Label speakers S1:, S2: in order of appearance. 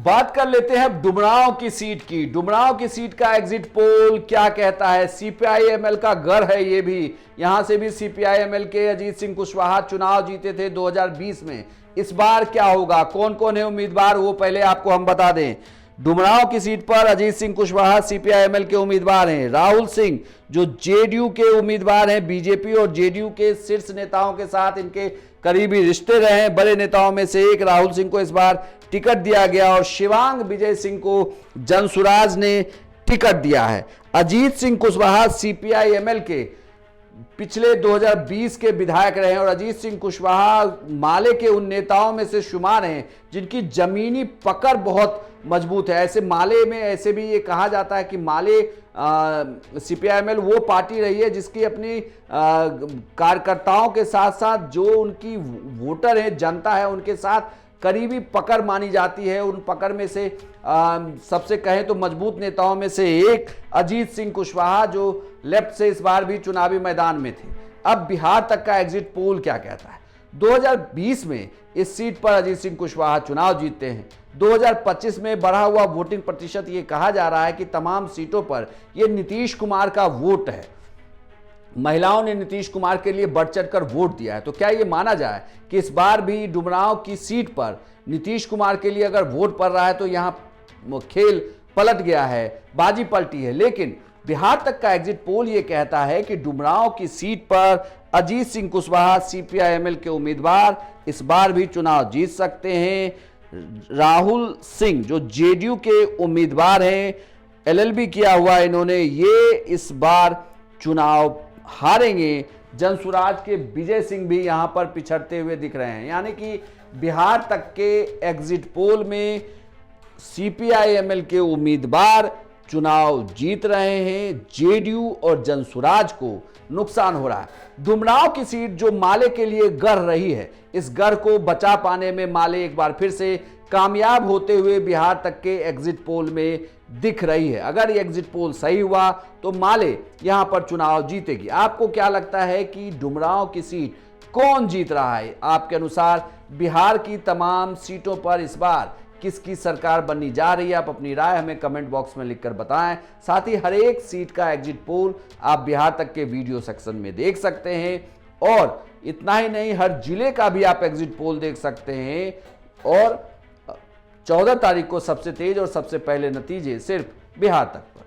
S1: बात कर लेते हैं डुमरांव की सीट की। डुमरांव की सीट का एग्जिट पोल क्या कहता है? सीपीआई-एमएल का गढ़ है ये भी। यहां से भी सीपीआई-एमएल के अजीत सिंह कुशवाहा चुनाव जीते थे 2020 में। इस बार क्या होगा, कौन कौन है उम्मीदवार, वो पहले आपको हम बता दें। डुमरांव की सीट पर अजीत सिंह कुशवाहा सीपीआई-एमएल के उम्मीदवार हैं। राहुल सिंह जो जेडीयू के उम्मीदवार हैं, बीजेपी और जेडीयू के शीर्ष नेताओं के साथ इनके करीबी रिश्ते रहे हैं। बड़े नेताओं में से एक राहुल सिंह को इस बार टिकट दिया गया और शिवांग विजय सिंह को जनसुराज ने टिकट दिया है। अजीत सिंह कुशवाहा सीपीआई-एमएल के पिछले 2020 के विधायक रहे हैं और अजीत सिंह कुशवाहा माले के उन नेताओं में से शुमार हैं जिनकी जमीनी पकड़ बहुत मजबूत है। ऐसे माले में ऐसे भी ये कहा जाता है कि माले सीपीआई-एमएल वो पार्टी रही है जिसकी अपनी कार्यकर्ताओं के साथ साथ जो उनकी वोटर है, जनता है, उनके साथ करीबी पकड़ मानी जाती है। उन पकड़ में से सबसे कहें तो मजबूत नेताओं में से एक अजीत सिंह कुशवाहा जो लेफ्ट से इस बार भी चुनावी मैदान में थे। अब बिहार तक का एग्जिट पोल क्या कहता है? 2020 में इस सीट पर अजीत सिंह कुशवाहा चुनाव जीतते हैं। 2025 में बढ़ा हुआ वोटिंग प्रतिशत ये कहा जा रहा है कि तमाम सीटों पर यह नीतीश कुमार का वोट है। महिलाओं ने नीतीश कुमार के लिए बढ़ चढ़कर वोट दिया है। तो क्या यह माना जाए कि इस बार भी डुमरांव की सीट पर नीतीश कुमार के लिए अगर वोट पड़ रहा है तो यहां खेल पलट गया है, बाजी पलटी है। लेकिन बिहार तक का एग्जिट पोल यह कहता है कि डुमरांव की सीट पर अजीत सिंह कुशवाहा सीपीआई-एमएल के उम्मीदवार इस बार भी चुनाव जीत सकते हैं। राहुल सिंह जो जेडीयू के उम्मीदवार हैं, एलएलबी किया हुआ इन्होंने, ये इस बार चुनाव हारेंगे। जनसुराज के विजय सिंह भी यहां पर पिछड़ते हुए दिख रहे हैं। यानी कि बिहार तक के एग्जिट पोल में सीपीआई-एमएल के उम्मीदवार चुनाव जीत रहे हैं। जेडीयू और जनसुराज को नुकसान हो रहा है। डुमरांव की सीट जो माले के लिए गढ़ रही है, इस गढ़ को बचा पाने में माले एक बार फिर से कामयाब होते हुए बिहार तक के एग्जिट पोल में दिख रही है। अगर ये एग्जिट पोल सही हुआ तो माले यहां पर चुनाव जीतेगी। आपको क्या लगता है कि डुमरांव की सीट कौन जीत रहा है? आपके अनुसार बिहार की तमाम सीटों पर इस बार किसकी सरकार बननी जा रही है? आप अपनी राय हमें कमेंट बॉक्स में लिखकर बताएं। साथ ही हर एक सीट का एग्जिट पोल आप बिहार तक के वीडियो सेक्शन में देख सकते हैं और इतना ही नहीं, हर जिले का भी आप एग्जिट पोल देख सकते हैं। और 14 तारीख को सबसे तेज और सबसे पहले नतीजे सिर्फ बिहार तक पर।